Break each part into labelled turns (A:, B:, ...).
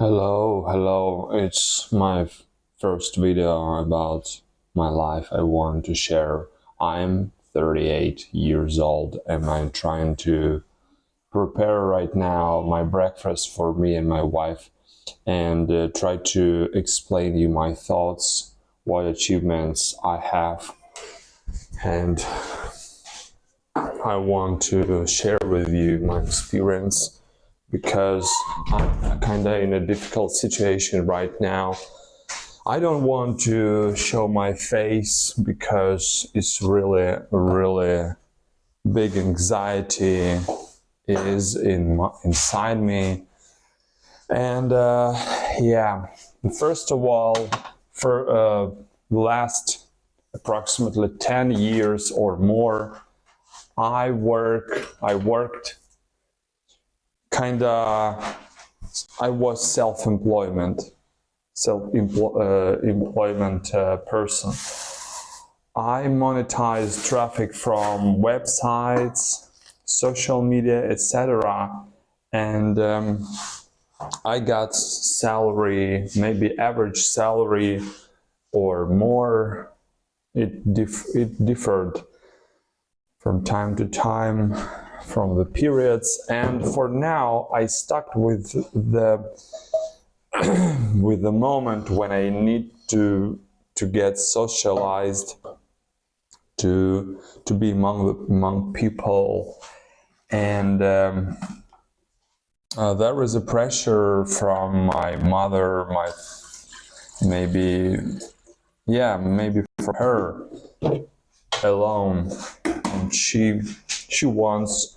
A: Hello. It's my first video about my life I want to share. I'm 38 years old and I'm trying to prepare right now my breakfast for me and my wife and try to explain you my thoughts, what achievements I have, and I want to share with you my experience because I'm kind of in a difficult situation right now. I don't want to show my face because it's really big anxiety is inside me. And yeah, first of all, for the last approximately 10 years or more, I worked I was self-employment person. I monetized traffic from websites, social media, etc. And I got salary, maybe average salary or more. It differed from time to time, from the periods, and for now I stuck with the with the moment when I need to get socialized, to be among people, and there is a pressure from my mother, maybe for her alone, and she wants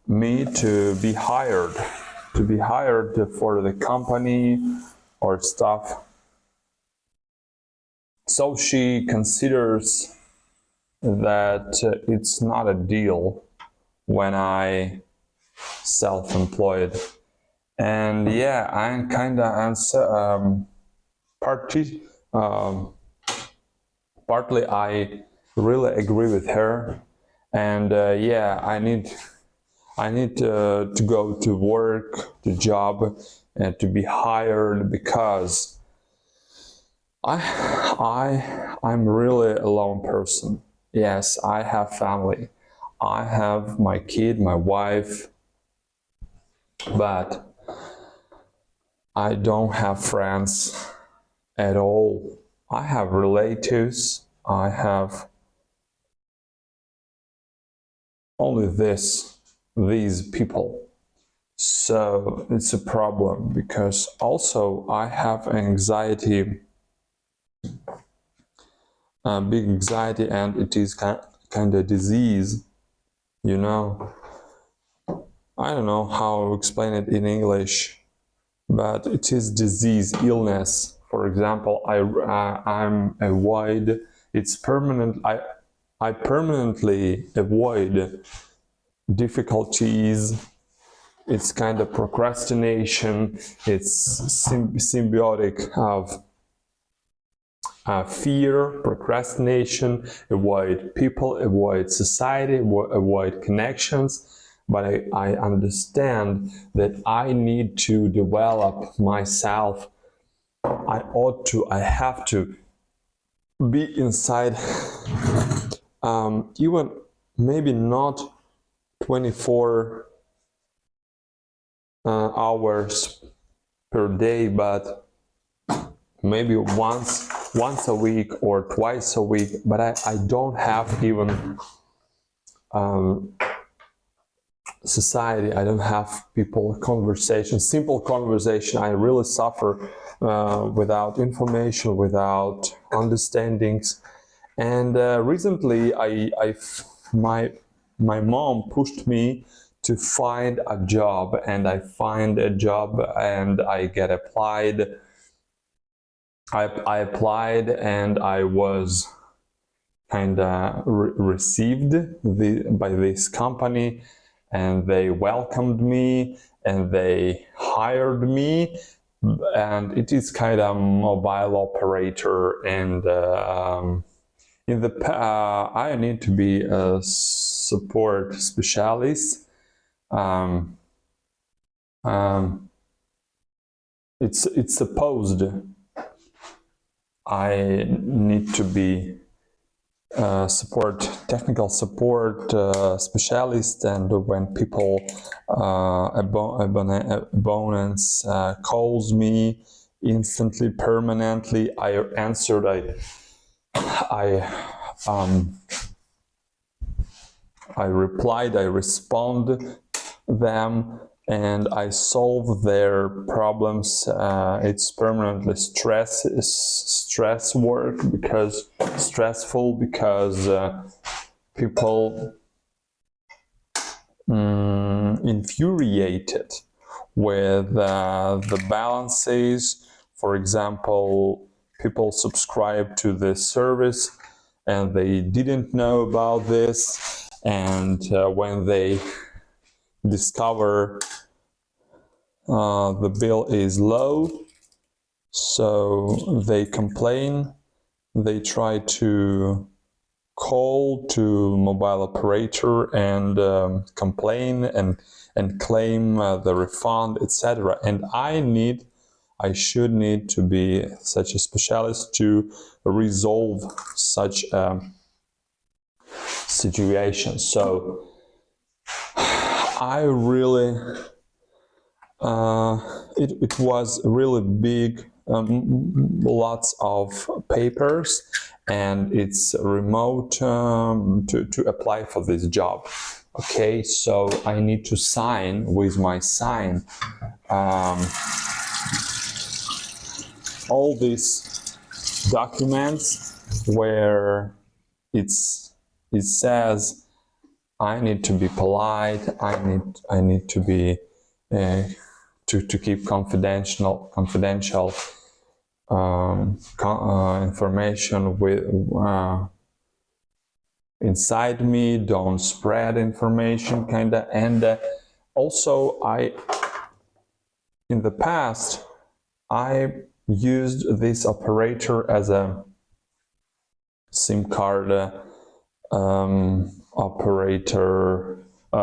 A: me to be hired for the company or stuff. So she considers that it's not a deal when I self-employed. And yeah, I'm kind of partly I really agree with her, and yeah, I need to go to work, to job, and to be hired because I'm really a lone person. Yes, I have family. I have my kid, my wife, but I don't have friends at all. I have relatives. I have only these people. So it's a problem because also I have anxiety, big anxiety, and it is kind of disease, you know. I don't know how to explain it in English, but it is disease, illness. For example, I'm avoid. It's permanent. I permanently avoid difficulties. It's kind of procrastination. It's symbiotic of fear, procrastination, avoid people, avoid society, avoid connections. But I understand that I need to develop myself. I have to be inside, even maybe not 24 hours per day, but maybe once a week or twice a week. But I don't have even society. I don't have people, conversation, simple conversation. I really suffer without information, without understandings. And recently my mom pushed me to find a job, and I find a job and I get applied. I applied and I was kind of received by this company, and they welcomed me and they hired me, and it is kind of mobile operator, and I need to be a support specialist. Um, um, it's supposed I need to be technical support specialist, and when people opponents calls me instantly, permanently, I answered. I replied. I respond them, and I solve their problems. It's permanently stress work, because stressful, because people infuriated with the balances. For example, people subscribe to this service and they didn't know about this, and when they discover the bill is low, so they complain. They try to call to mobile operator and complain and claim the refund, etc. And I should need to be such a specialist to resolve such situation. So I really it was really big, lots of papers, and it's remote to apply for this job. Okay, so I need to sign with my sign all these documents where it says I need to be polite. I need to be to keep confidential information with inside me. Don't spread information, kinda. And also, in the past, I used this operator as a SIM card operator,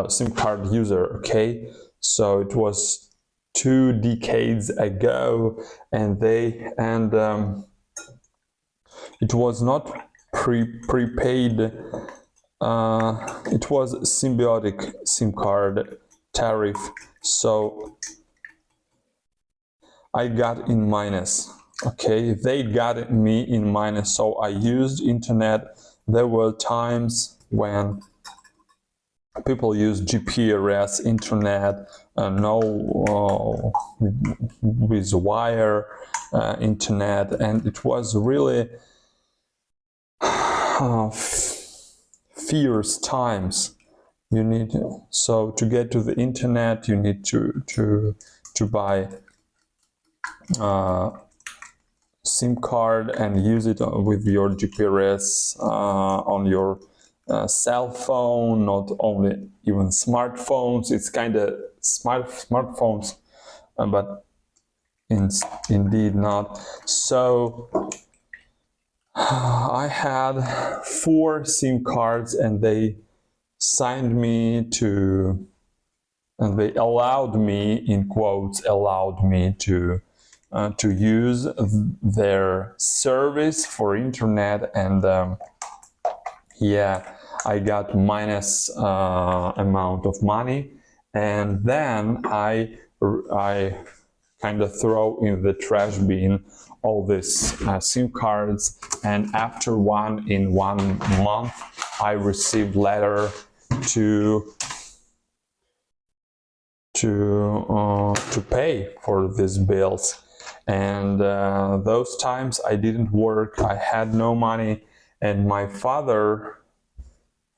A: SIM card user. Okay, so it was 2 decades ago, and it was not prepaid. It was symbiotic SIM card tariff. So I got in minus. Okay, they got me in minus. So I used internet. There were times when people use GPRS internet, with wire internet, and it was really fierce times. You need to get to the internet, you need to buy SIM card and use it with your GPRS on your cell phone, not only even smartphones. It's kind of smartphones, but indeed not. So I had 4 SIM cards, and they signed me to, and they allowed me, in quotes, allowed me to use their service for internet. And yeah, I got minus amount of money, and then I kind of throw in the trash bin all these SIM cards. And after 1 month, I received letter to pay for these bills. And those times I didn't work, I had no money, and my father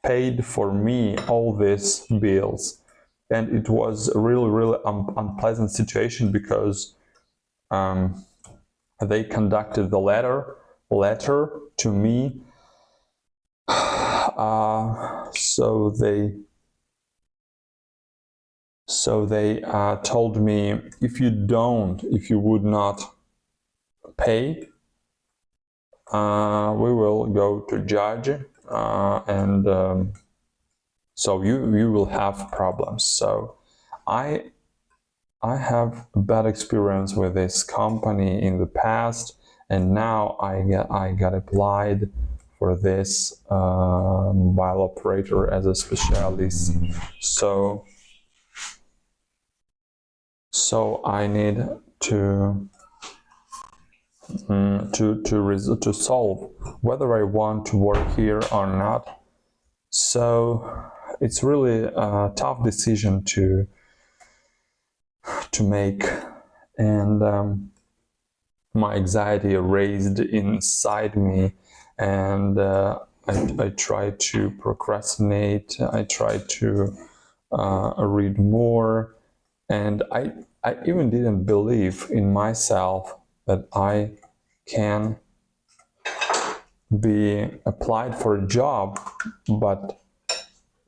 A: paid for me all these bills. And it was a really unpleasant situation, because they conducted the letter to me. So they told me, if you would not pay, we will go to judge, and so you will have problems. So I I have a bad experience with this company in the past, and now I got applied for this mobile operator as a specialist. So I need to solve whether I want to work here or not. So it's really a tough decision to make, and my anxiety raised inside me, and I tried to procrastinate. I tried to read more, and I even didn't believe in myself that I can be applied for a job, but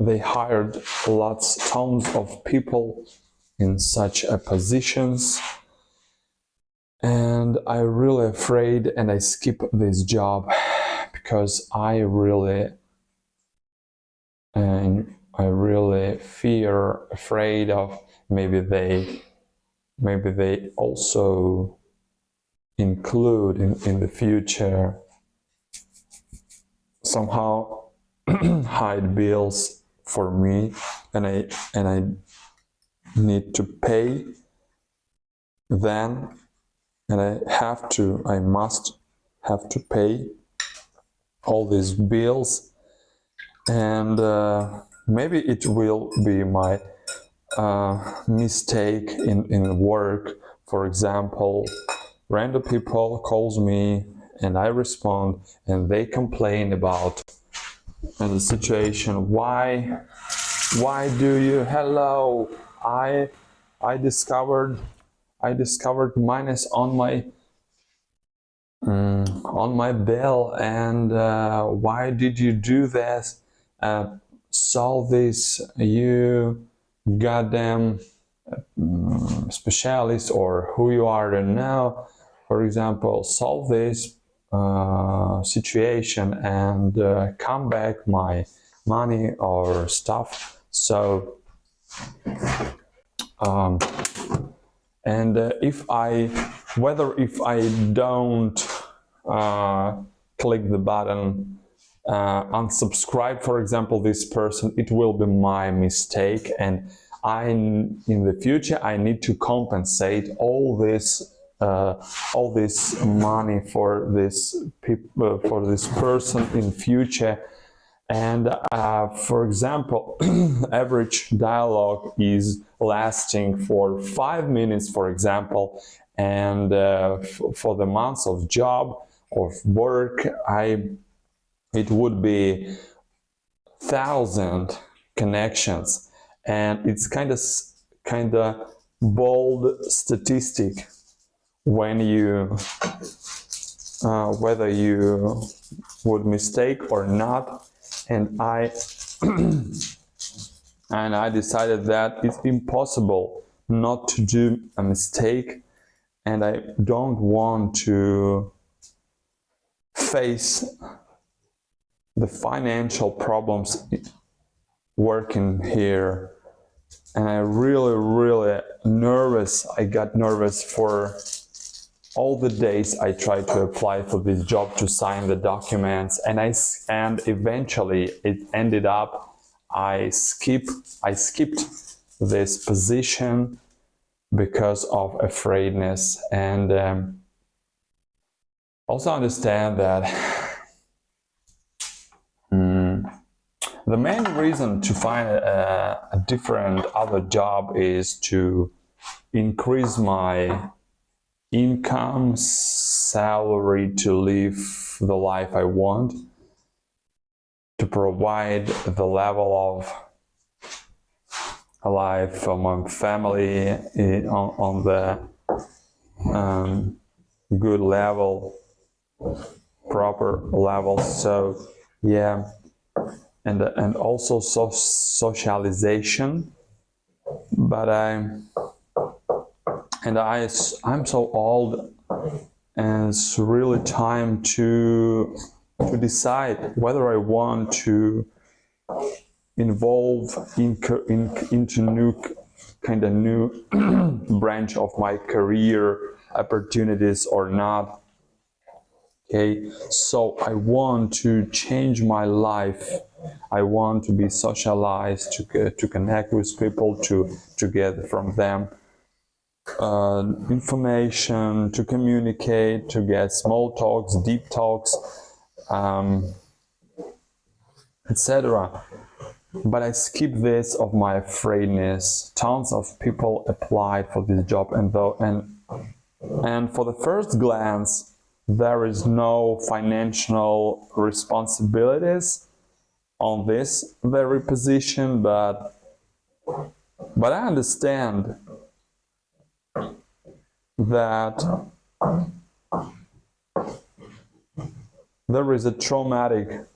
A: they hired tons of people in such a positions, and I really afraid, and I skip this job because I really afraid of maybe they also include in the future somehow hide bills for me, and I need to pay then, and I must have to pay all these bills, and maybe it will be my mistake in work. For example, random people calls me and I respond, and they complain about the situation. Why do you, hello, I discovered minus on my bill, and why did you do this? Solve this, you goddamn specialist, or who you are now. For example, solve this situation and come back my money or stuff. So and if I don't click the button unsubscribe, for example, this person, it will be my mistake, and in the future I need to compensate all this money for this person in future. And for example, average dialogue is lasting for 5 minutes, for example, and for the months of job of work, it would be 1,000 connections, and it's kind of bold statistic when you whether you would mistake or not. And I decided that it's impossible not to do a mistake, and I don't want to face the financial problems working here. And I really nervous. I got nervous for all the days I tried to apply for this job, to sign the documents, and eventually it ended up I skipped this position because of afraidness. And also understand that the main reason to find a different other job is to increase my income, salary, to live the life I want, to provide the level of life for my family on the good level, proper level. So yeah, and also socialization. But I'm so old, and it's really time to decide whether I want to involve into new kind of new branch of my career opportunities or not. Okay, so I want to change my life. I want to be socialized, to connect with people, to get from them information, to communicate, to get small talks, deep talks, etc. But I skip this of my afraidness. Tons of people applied for this job, and for the first glance, there is no financial responsibilities on this very position, but I understand that there is a traumatic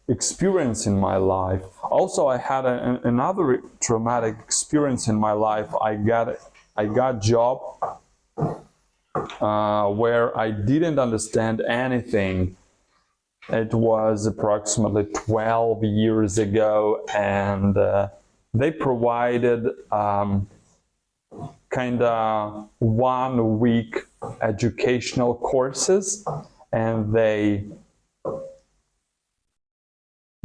A: experience in my life. Also, I had another traumatic experience in my life. I got job where I didn't understand anything. It was approximately 12 years ago, and they provided kind of 1 week educational courses, and they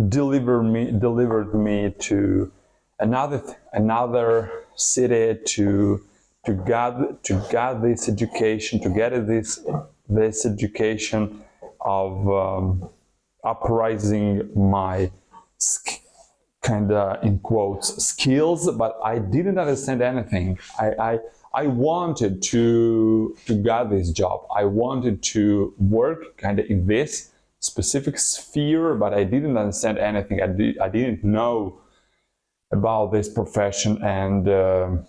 A: delivered me to another city to get this education, this education of uprising my kind of in quotes skills, but I didn't understand anything. I wanted to get this job. I wanted to work kind of in this specific sphere, but I didn't understand anything. I didn't know about this profession and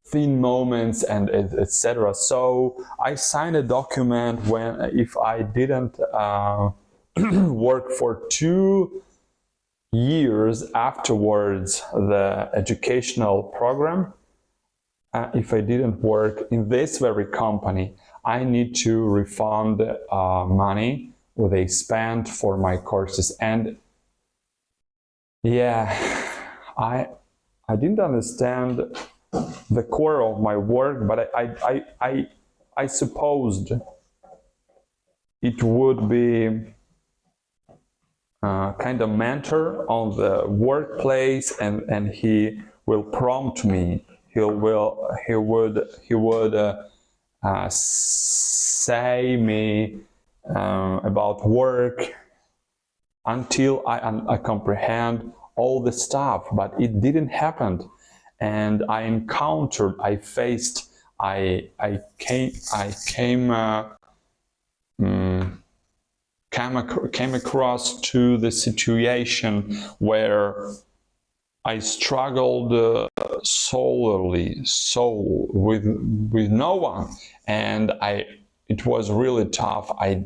A: thin moments and etc. So I signed a document if I didn't work for 2 years afterwards the educational program. If I didn't work in this very company, I need to refund money what they spent for my courses. And yeah, I didn't understand the core of my work, but I supposed it would be kind of mentor on the workplace, and he will prompt me. He would say me about work until I comprehend all the stuff, but it didn't happen. And I came across to the situation where I struggled with no one, and it was really tough. I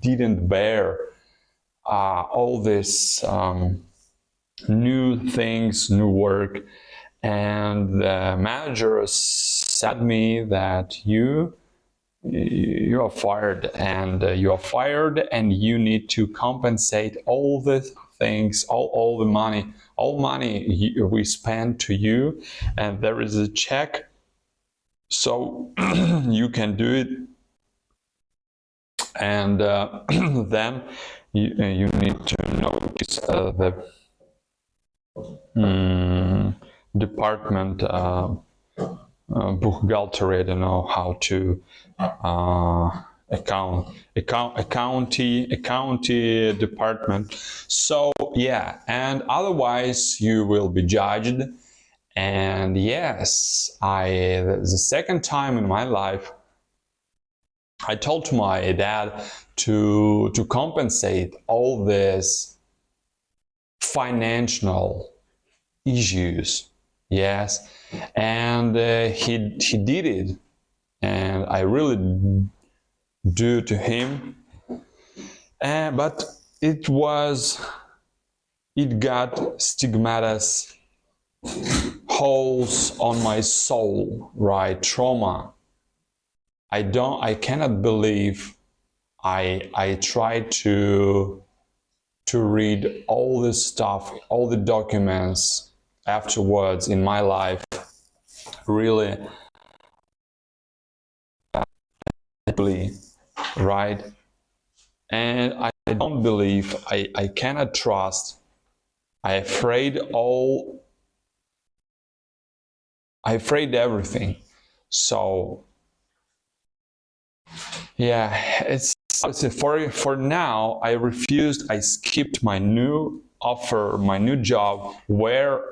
A: didn't bear all this new things, new work, and the manager said me that you are fired, and you need to compensate all the things, all the money, we spend to you, and there is a check, so you can do it, and then you need to notice the department Buchhalter, I don't know how to accounting department. So yeah, and otherwise you will be judged. And yes, the second time in my life, I told to my dad to compensate all this financial issues. Yes, and he did it, and I really do to him. But it got stigmatized holes on my soul, right? Trauma. I cannot believe I tried to read all this stuff, all the documents, afterwards in my life really right, and I don't believe, I cannot trust, I afraid everything. So yeah, it's for now I refused. I skipped my new offer, my new job, where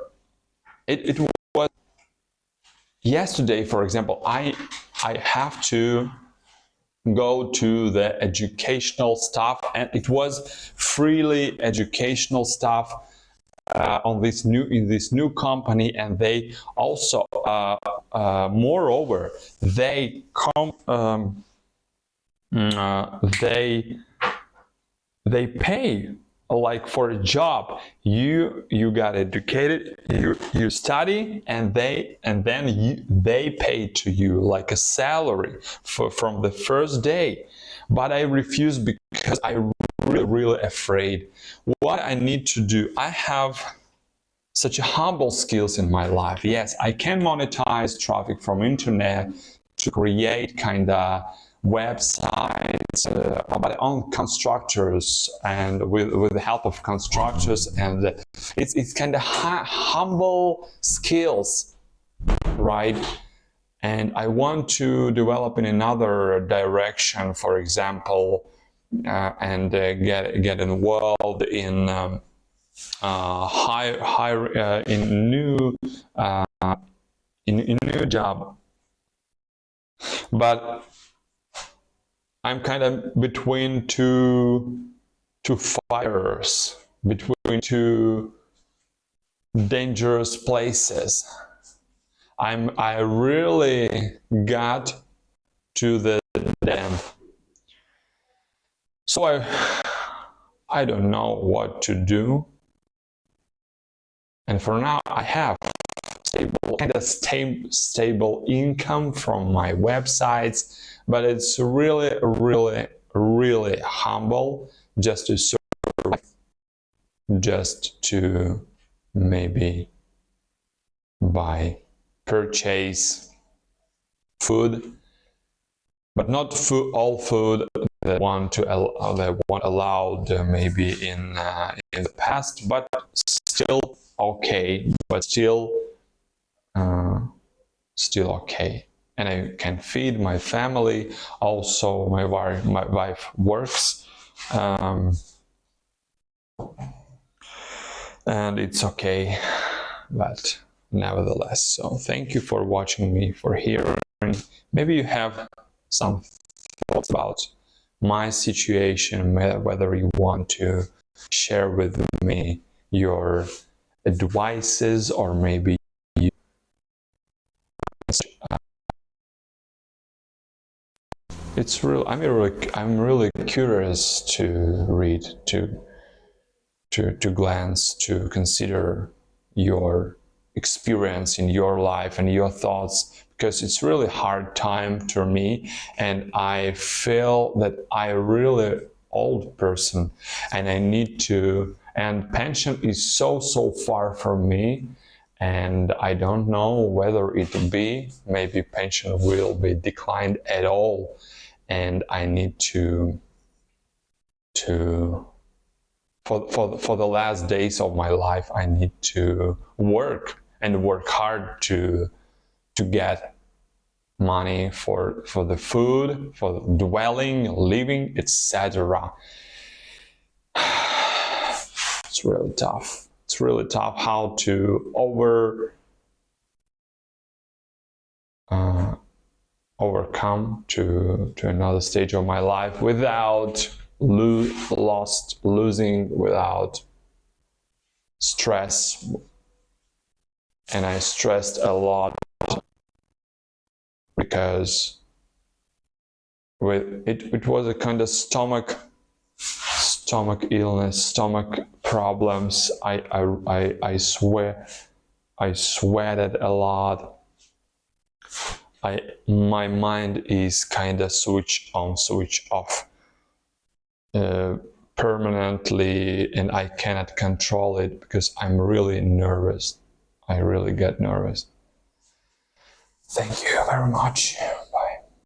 A: it was yesterday, for example. I have to go to the educational stuff, and it was freely educational stuff in this new company, and they also moreover they they pay like for a job. You got educated, you study, and they pay to you like a salary from the first day. But I refuse because I really afraid what I need to do. I have such humble skills in my life. Yes, I can monetize traffic from internet to create kind of websites by own constructors, and with the help of constructors, and it's kind of humble skills, right? And I want to develop in another direction, for example, and get involved in in new job. But I'm kind of between two fires, between two dangerous places. I really got to the end. So I don't know what to do. And for now, I have stable income from my websites, but it's really humble just to survive, just to maybe purchase food, but not all food that want allowed maybe in the past, but still okay, but still okay, and I can feed my family. Also, my wife works, and it's okay, but nevertheless. So thank you for watching me, for hearing. Maybe you have some thoughts about my situation, whether you want to share with me your advices, or maybe it's real. I'm really curious to read, to glance, to consider your experience in your life and your thoughts, because it's really hard time for me, and I feel that I'm really old person, and I need to, and pension is so far from me, and I don't know whether it will be, maybe pension will be declined at all, and I need to for the last days of my life, I need to work hard to get money for the food, for dwelling, living, etc. It's really tough. It's really tough how to overcome to another stage of my life without losing, without stress. And I stressed a lot because it was a kind of stomach illness, stomach problems. I sweated a lot. My mind is kind of switch on, switch off permanently, and I cannot control it because I'm really nervous. I really get nervous. Thank you very much.